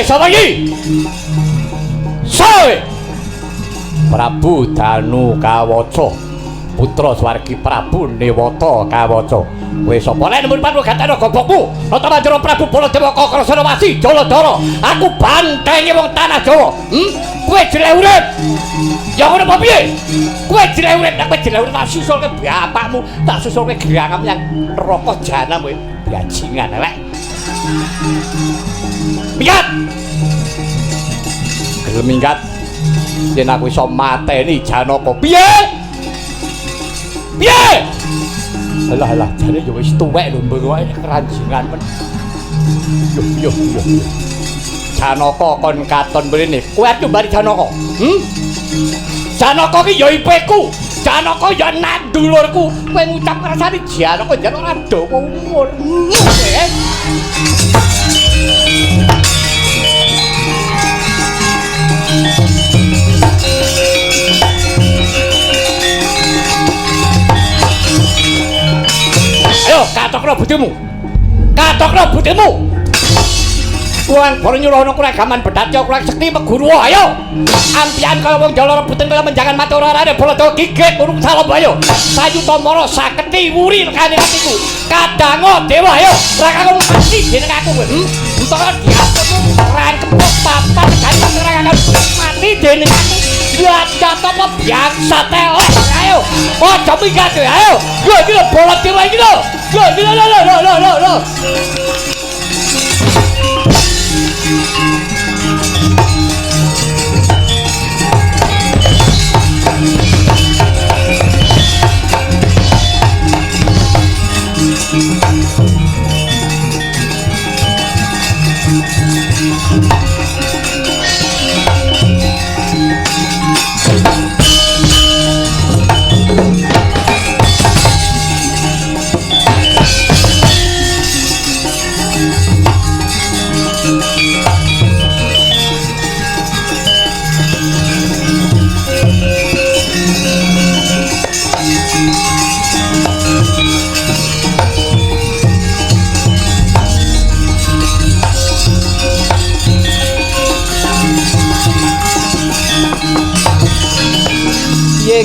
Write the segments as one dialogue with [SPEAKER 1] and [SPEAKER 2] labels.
[SPEAKER 1] sapa iki? Soe Prabu Danu Kawaca, putra Swargi Prabu Newata Kawaca. Kowe sapa nek nemu panu gatana gobokmu? Rata Manjara Prabu Baladewa Krasnawati Jaladara. Aku bantenge wong tanah Jawa. Kowe jelek urip. Ya ngono apa piye? Kowe jelek urip, nek kowe jelek urip tak susulke bapakmu, tak susulke gerangam yang neraka jahanam kowe. Bajingan elek. Minggat. Gelem minggat. Yen aku iso mateni Janaka. Piye? Piye? Alah jane ya wis tuwek lho mbeng wae keranjingan men. Yo. Janaka kon katon mrene. Kowe atuh bari Janaka. Janaka ki ya ipeku. Janaka ya nak dulurku. Kowe ngucap rasane Janaka jan ora dawa umur. Ayo katokno butimu. Katokno butimu. Kuwi bar nyuruhno kuragaman Bedatya kurang sekti Megurwa. Ayo. Ampian kaya wong Jawa rebutan kaya menjangan maturane Baladewa gigit urung salom ayo. Sayuta mara saketi wuri rekane atiku. Kadango dewa ayo. Rakaku mati jeneng aku kowe. Utara diaturmu ran kepok papan ganti rakaku mati jeneng aku. Ya apa biasa telek ayo. Aja minggat ayo. Yo iki lho Baladewa iki lho. Lho.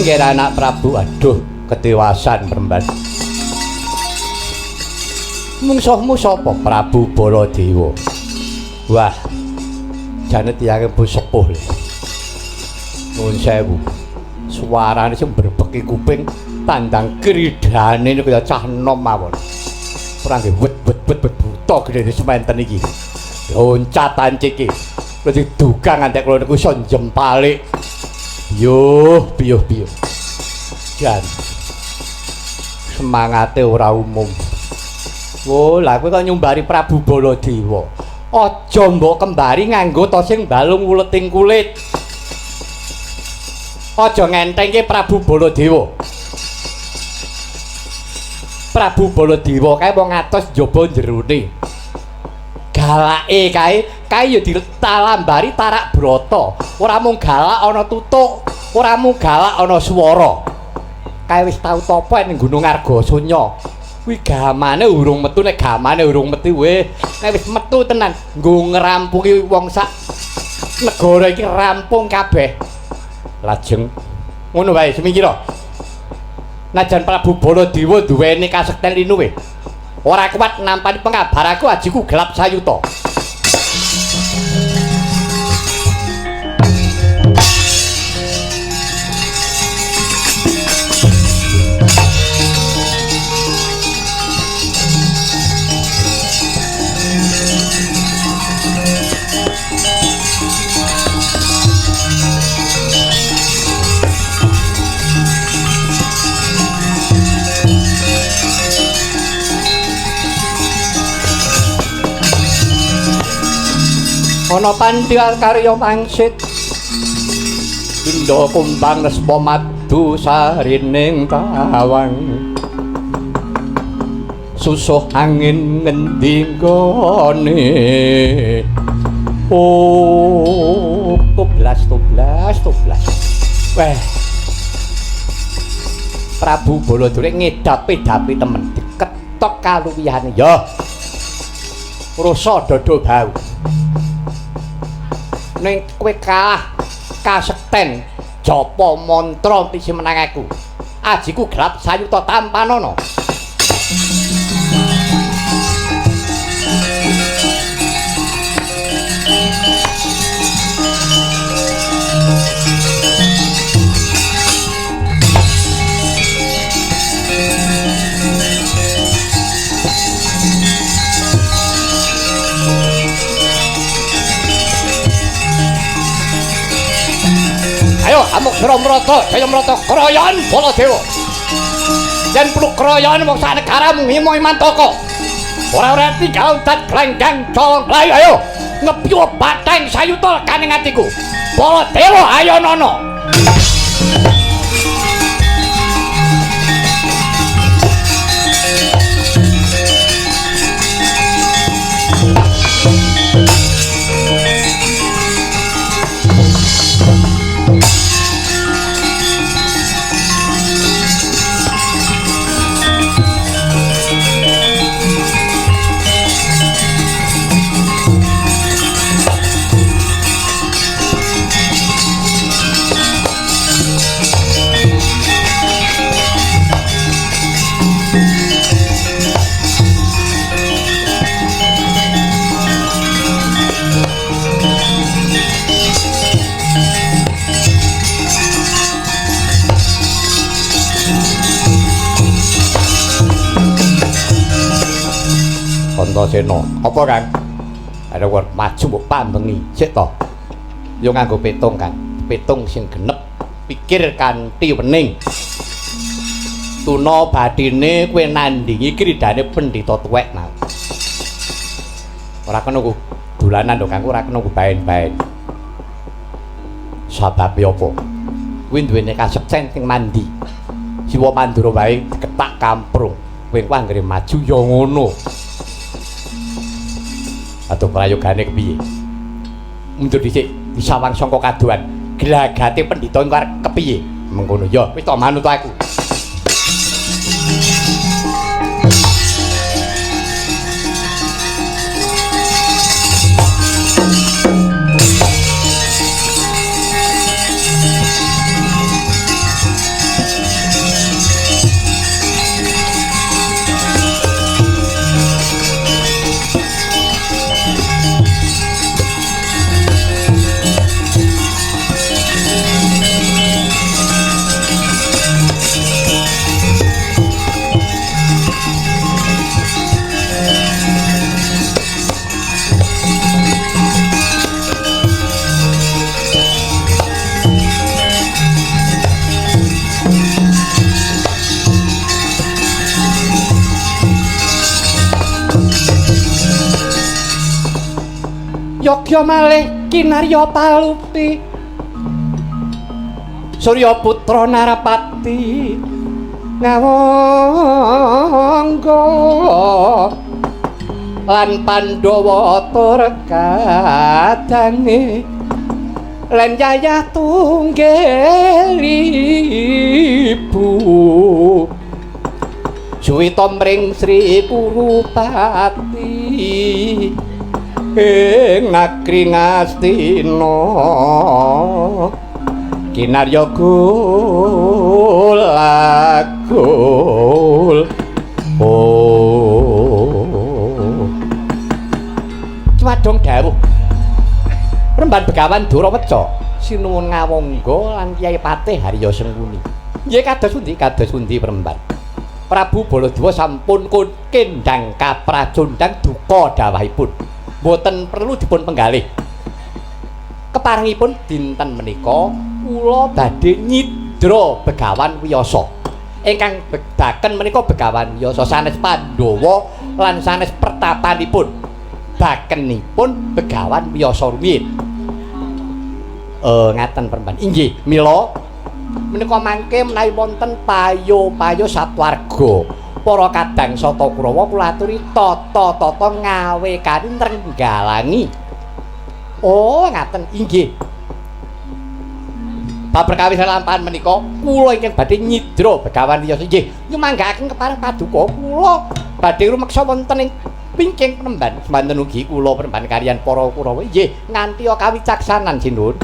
[SPEAKER 1] Nggih anak Prabu, aduh kedewasan perempuan. Mungsuhmu sapa? Prabu Baladewa. Wah, jane tiyang empu sepuh. Nuwun sewu. Suarane sing berbeki kuping, tandang kridane kaya cah enom mawon. Ora nggih wet buta gedene sementen iki. Loncatan ciki. Wis didukang antek kula niku iso jempalik. Piyo. Jan. Semangate ora umum. Wo, lah kowe kok nyumbari Prabu Baladewa. Aja mbok kembari nganggo tos sing balung uleting kulit. Aja ngentengke Prabu Baladewa. Prabu Baladewa kae wong atos njaba jerone. Galake kae ya ditalambari tarak brata. Ora mung galak ana tutuk, ora mung galak ana swara. Kae wis tau topo ning Gunung Argasunya. Kuwi gamane urung metu, nek gamane urung metu nek wis metu tenan nggo ngrampungi wong sak negara iki rampung kabeh. Lajeng ngono wae semikira. Najan Prabu Baladewa duweni kasekten linuwe. Ora kuat nampani pengabaraku ajiku gelap sayuta. Ana panthi karya mangsit Indha kumbang respa madu sarining tawang susuh angin ngendi nggone toblas weh Prabu Baladewa ngedapi temen diketok kaluwihane ya rasa dada bau ning kowe kalah kasekten japa mantra tisi menang aku. Ajiku gelap sayuta tampanana. Ayo amuk sira mrata jaya mrata krayan Baladewa. Yen peluk krayan wong sak negaramu ngimo mantaka. Ora tinggal dat glenggang colong layu ayo ngepyu bateng sayuta kaning atiku. Baladewa ayo nono. Antasena. Apa, Kang? Ada war maju mbok pambengi. Sik to. Yo nganggo petung, Kang. Petung sing genep, pikir kanthi wening. Tuna bathine kowe nandingi kridane pendhita tuwek mau. Ora kena nggo dolanan lho, Kang. Ora kena nggo baen-baen. Sebab apa? Kuwi duwene kasekten sing mandi. Siwa Mandura wae diketak kamprung. Kowe kuwi anggere maju ya ngono. Atuh prayogane kepiye? Mundur dhisik disawang sangka kaduan. Glagate pendhita engko arep kepiye? Mengkono ya, wis tok manut aku. Yogya malih kinarya palupi Surya putra Narapati ngawangga lan Pandhawa tur kadange lan Yayah tunggil ibu Suwita mring Sri Purupati ing negeri Ngastina kinarya gulagul Cumadong dawuh Remban Begawan Duraweca sinuwun ngawangga lan Kyai Patih Harya Sengkuni. Nggih kados pundi Remban. Prabu Baladewa sampun kendhang kaprajondhang duka dawahipun. Boten perlu dipun penggalih. Keparengipun dinten menika kula badhe nyidra Begawan Wiyasa. Ingkang bedaken menika Begawan Wiyasa sanes Pandhawa lan sanes pertapanipun. Bakenipun Begawan Wiyasa rumiyin. Ngaten Perempan. Inggih, mila menika mangke menawi wonten payo-payo satwarga. Para kadang sata Kurawa kula aturi tata-tata ngawe kari nrenggalangi. Oh, ngaten inggih. Bab perkawis lampahan menika kula ingkang badhe nyidra Begawan Wiyasa inggih nyumanggaaken kepareng paduka kula badhe rumeksa wonten ing Wingking penemban semanten ugi kula penemban kaliyan para Kurawa nggih nganti kawicaksanan Sinun.